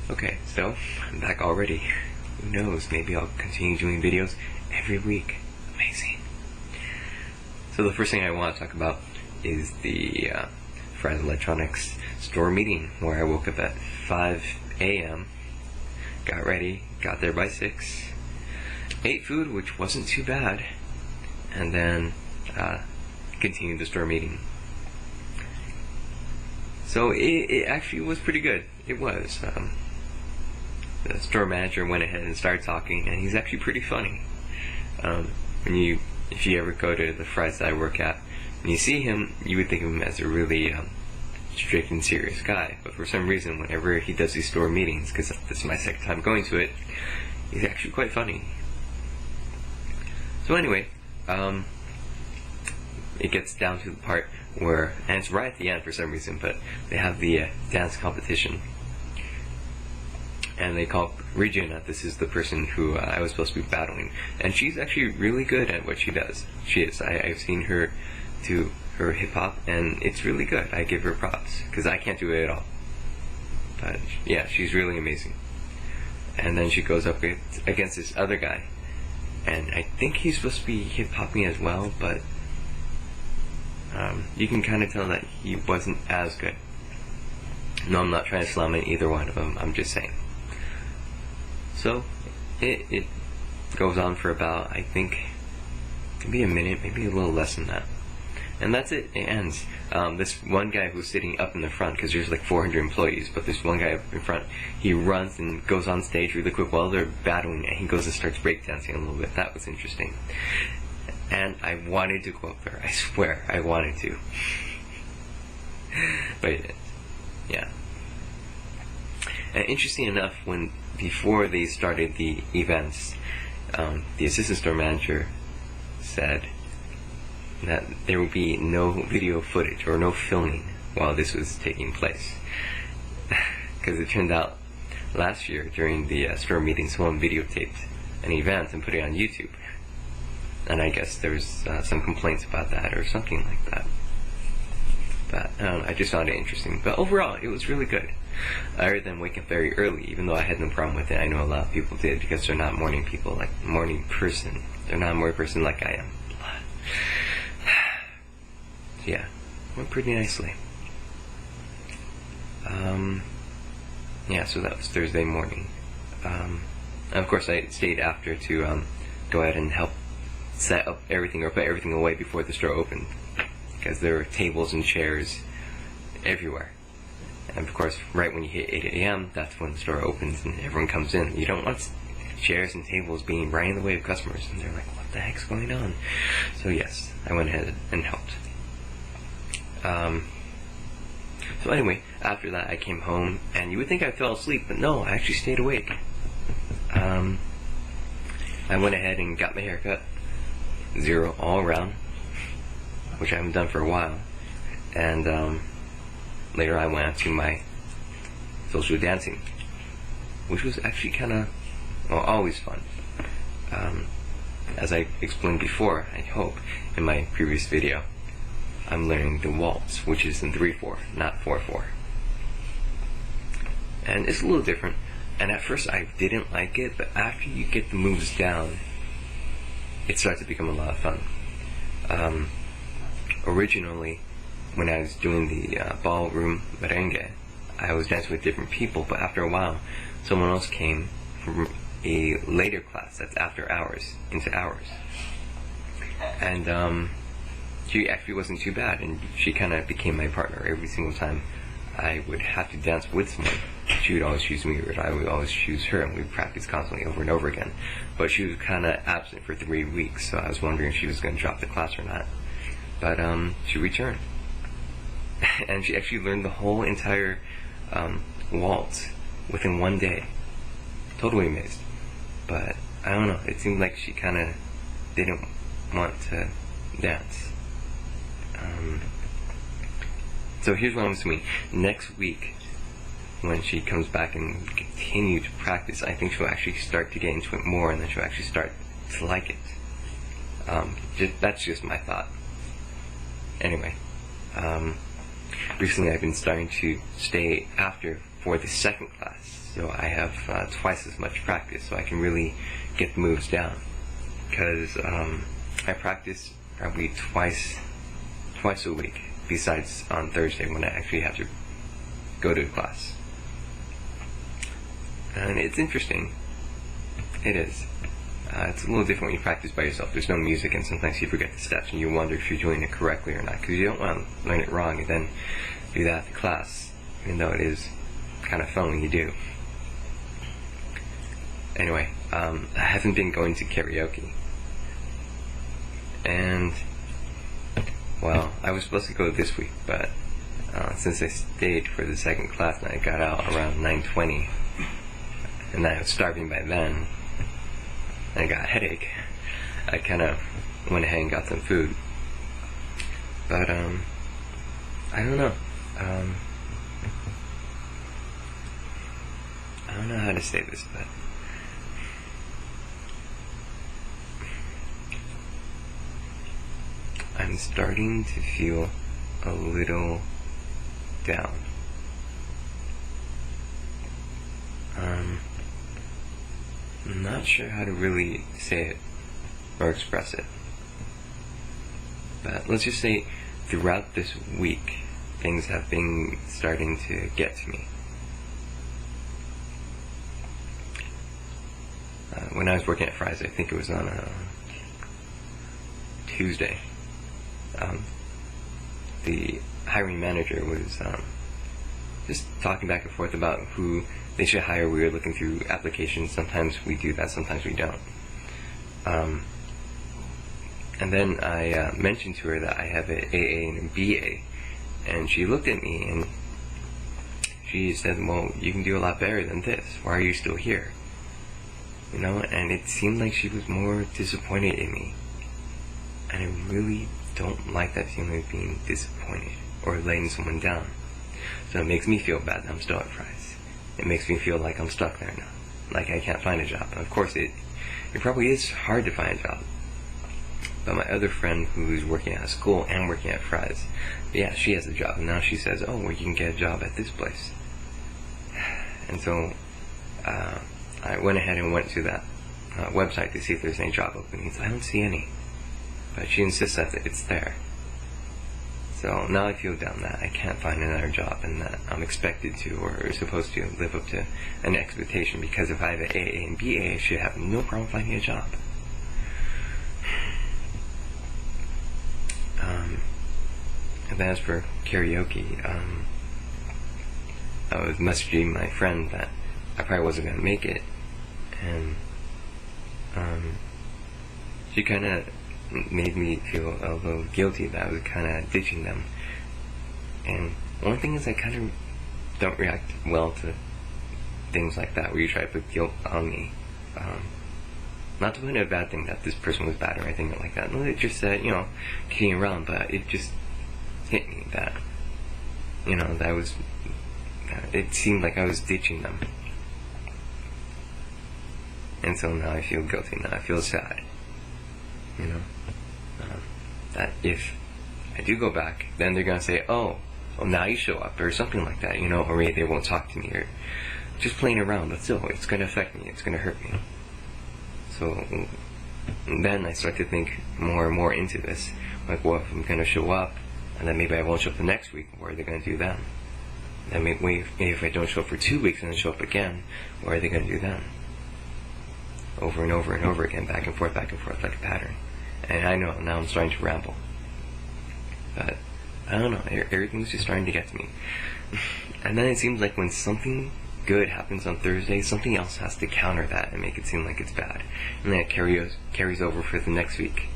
Okay, so I'm back already. Who knows, maybe I'll continue doing videos every week. Amazing. So the first thing I want to talk about is the Fry's Electronics store meeting, where I woke up at 5 a.m., got ready, got there by 6, ate food, which wasn't too bad, and then continued the store meeting. So it actually was pretty good. It was. The store manager went ahead and started talking, and he's actually pretty funny. If you ever go to the Fry's that I work at, and you see him, you would think of him as a really strict and serious guy. But for some reason, whenever he does these store meetings, because this is my second time going to it, he's actually quite funny. So anyway, it gets down to the part where, and it's right at the end for some reason, but they have the dance competition. And they call Regina, this is the person who I was supposed to be battling. And she's actually really good at what she does. She is. I've seen her do her hip-hop, and it's really good. I give her props, because I can't do it at all. But yeah, she's really amazing. And then she goes up against this other guy. And I think he's supposed to be hip-hopping as well, but you can kind of tell that he wasn't as good. No, I'm not trying to slam in either one of them, I'm just saying. So, it goes on for about, I think, maybe a minute, maybe a little less than that. And that's it, it ends. This one guy who's sitting up in the front, because there's like 400 employees, but this one guy up in front, he runs and goes on stage really quick while they're battling, and he goes and starts breakdancing a little bit. That was interesting. And I wanted to go up there, I swear, I wanted to. But I didn't. Yeah. And interesting enough, before they started the events, the assistant store manager said that there would be no video footage or no filming while this was taking place. Because it turned out last year during the store meeting, someone videotaped an event and put it on YouTube. And I guess there was some complaints about that or something like that. But I just found it interesting. But overall, it was really good. Other than waking up very early, even though I had no problem with it. I know a lot of people did, because they're not morning people, like morning person. They're not a morning person like I am. So yeah, went pretty nicely. Yeah, so that was Thursday morning. And of course, I stayed after to go ahead and help set up everything or put everything away before the store opened, because there were tables and chairs everywhere. And of course, right when you hit 8 a.m., that's when the store opens and everyone comes in. You don't want chairs and tables being right in the way of customers, and they're like, what the heck's going on? So yes, I went ahead and helped. So anyway, after that I came home, and you would think I fell asleep, but no, I actually stayed awake. I went ahead and got my hair cut, zero all around, which I haven't done for a while. And later I went to my social dancing, which was actually kind of, well, always fun. As I explained before, I hope, in my previous video, I'm learning the waltz, which is in 3/4, not 4/4. And it's a little different. And at first I didn't like it, but after you get the moves down, it starts to become a lot of fun. Originally, when I was doing the ballroom merengue, I was dancing with different people, but after a while, someone else came from a later class that's after hours, into hours. And she actually wasn't too bad, and she kind of became my partner every single time I would have to dance with someone. She would always choose me, or I would always choose her, and we'd practice constantly over and over again. But she was kind of absent for 3 weeks, so I was wondering if she was going to drop the class or not. But she returned. And she actually learned the whole entire waltz within 1 day. Totally amazed. But I don't know, it seemed like she kind of didn't want to dance. So here's what I'm assuming. Next week, when she comes back and continue to practice, I think she'll actually start to get into it more, and then she'll actually start to like it. That's just my thought. Anyway, recently I've been starting to stay after for the second class, so I have twice as much practice, so I can really get the moves down. Because I practice probably twice a week, besides on Thursday when I actually have to go to class. And it's interesting. It is. It's a little different when you practice by yourself. There's no music, and sometimes you forget the steps, and you wonder if you're doing it correctly or not, because you don't want to learn it wrong and then do that at the class, even though it is kind of fun when you do. Anyway, I haven't been going to karaoke. And, well, I was supposed to go this week, but since I stayed for the second class and I got out around 9:20, and I was starving by then, and I got a headache, I kind of went ahead and got some food. But, I don't know. I don't know how to say this, but I'm starting to feel a little down. I'm not sure how to really say it or express it. But let's just say throughout this week, things have been starting to get to me. When I was working at Fry's, I think it was on a Tuesday, the hiring manager was just talking back and forth about who they should hire. We were looking through applications. Sometimes we do that, sometimes we don't. And then I mentioned to her that I have an AA and a BA, and she looked at me and she said, well, you can do a lot better than this. Why are you still here? You know, and it seemed like she was more disappointed in me. And I really don't like that feeling of being disappointed or letting someone down. So it makes me feel bad that I'm still at Fry's. It makes me feel like I'm stuck there now. Like I can't find a job. And of course it probably is hard to find a job. But my other friend who's working at a school and working at Fry's, yeah, she has a job. And now she says, oh, well, you can get a job at this place. And so I went ahead and went to that website to see if there's any job openings. I don't see any. But she insists that it's there. So now I feel down that I can't find another job, and that I'm expected to or supposed to live up to an expectation, because if I have an AA and BA, I should have no problem finding a job. And as for karaoke, I was messaging my friend that I probably wasn't going to make it, and she kind of made me feel a little guilty that I was kind of ditching them. And one thing is, I kind of don't react well to things like that, where you try to put guilt on me. Not to put in a bad thing that this person was bad or anything like that. No, it just said, kidding around, but it just hit me that, that was, it seemed like I was ditching them. And so now I feel guilty, now I feel sad. That if I do go back, then they're going to say, oh, well, now you show up, or something like that, or maybe they won't talk to me, or just playing around, but still, it's going to affect me, it's going to hurt me. So then I start to think more and more into this, like, well, if I'm going to show up, and then maybe I won't show up the next week, what are they going to do then? Then maybe if I don't show up for 2 weeks and then show up again, what are they going to do then? Over and over and over again, back and forth, like a pattern. And I know, now I'm starting to ramble. But, I don't know, everything's just starting to get to me. And then it seems like when something good happens on Thursday, something else has to counter that and make it seem like it's bad. And then it carries over for the next week.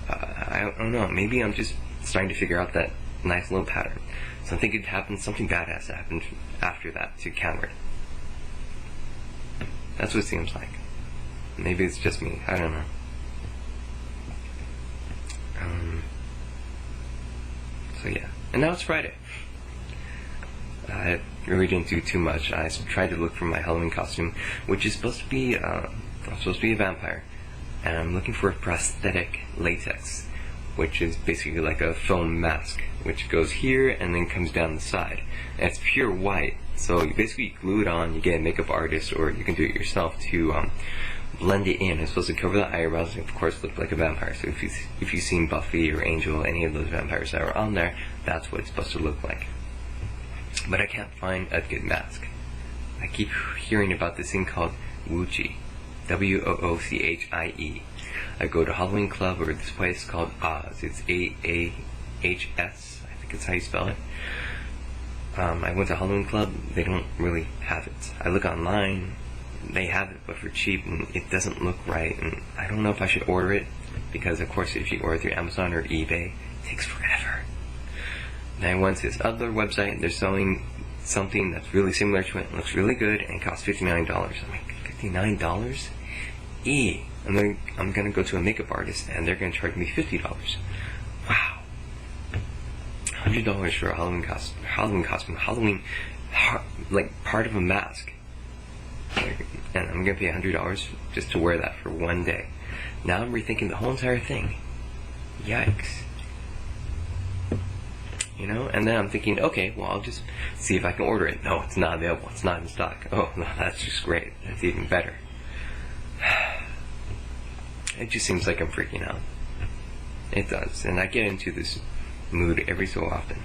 I don't know, maybe I'm just starting to figure out that nice little pattern. Something could happen, something bad has to happen after that to counter it. That's what it seems like. Maybe it's just me, I don't know. So yeah, and now it's Friday. I really didn't do too much. I tried to look for my Halloween costume, which is supposed to be a vampire, and I'm looking for a prosthetic latex, which is basically like a foam mask, which goes here and then comes down the side. And it's pure white, So you basically glue it on, you get a makeup artist, or you can do it yourself to blend it in. It's supposed to cover the eyebrows and of course look like a vampire. So if you've seen Buffy or Angel, any of those vampires that are on there, that's what it's supposed to look like. But I can't find a good mask. I keep hearing about this thing called Woochie, Woochie. I go to Halloween Club or this place called Oz. It's AAHS, I think it's how you spell it. I went to Halloween Club, they don't really have it. I look online, they have it, but for cheap, and it doesn't look right, and I don't know if I should order it, because of course if you order through Amazon or eBay, it takes forever. And I went to this other website, and they're selling something that's really similar to it, looks really good, and it costs $59. I'm like, $59? I'm gonna go to a makeup artist, and they're gonna charge me $50. Wow. $100 for a Halloween costume, like part of a mask. And I'm gonna pay $100 just to wear that for one day. Now I'm rethinking the whole entire thing. Yikes. You know, and then I'm thinking, okay, well, I'll just see if I can order it. No, it's not available. It's not in stock. Oh, no, that's just great. That's even better. It just seems like I'm freaking out. It does. And I get into this mood every so often.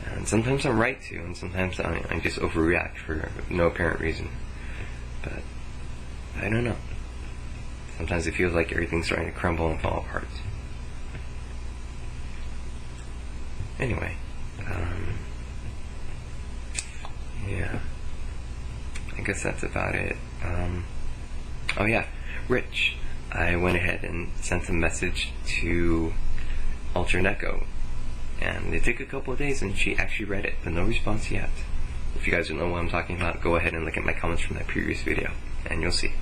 And sometimes I'm right to, and sometimes I just overreact for no apparent reason. But I don't know. Sometimes it feels like everything's starting to crumble and fall apart. Anyway, yeah, I guess that's about it. Oh yeah, Rich. I went ahead and sent a message to Ultra Neko, and it took a couple of days, and she actually read it, but no response yet. If you guys don't know what I'm talking about, go ahead and look at my comments from that previous video, and you'll see.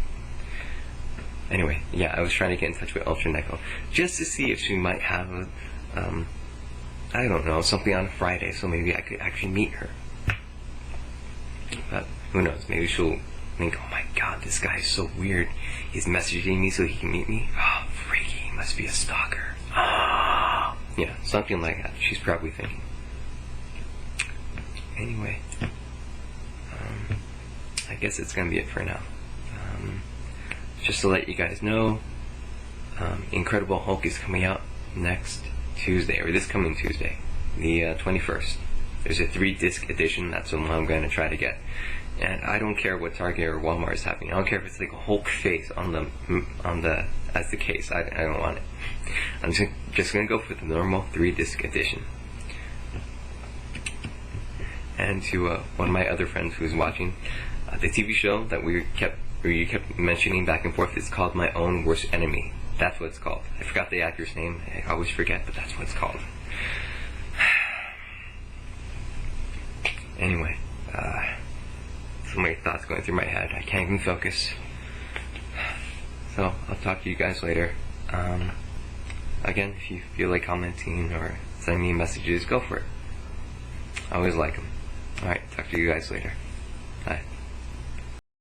Anyway, yeah, I was trying to get in touch with Ultra Neko, just to see if she might have a, I don't know, something on a Friday, so maybe I could actually meet her. But who knows, maybe she'll think, oh my god, this guy is so weird. He's messaging me so he can meet me. Oh, freaky, he must be a stalker. Ah, yeah, something like that. She's probably thinking. Anyway, I guess it's gonna be it for now. Just to let you guys know, Incredible Hulk is coming out next Tuesday, or this coming Tuesday, the 21st. There's a 3-disc edition. That's the one I'm going to try to get. And I don't care what Target or Walmart is having. I don't care if it's like a Hulk face on the as the case. I don't want it. I'm just going to go for the normal 3-disc edition. And to one of my other friends who's watching, the TV show that you kept mentioning back and forth is called My Own Worst Enemy. That's what it's called. I forgot the actor's name. I always forget, but that's what it's called. Anyway, so many thoughts going through my head. I can't even focus. So, I'll talk to you guys later. Again, if you feel like commenting or sending me messages, go for it. I always like them. Alright, talk to you guys later. Bye.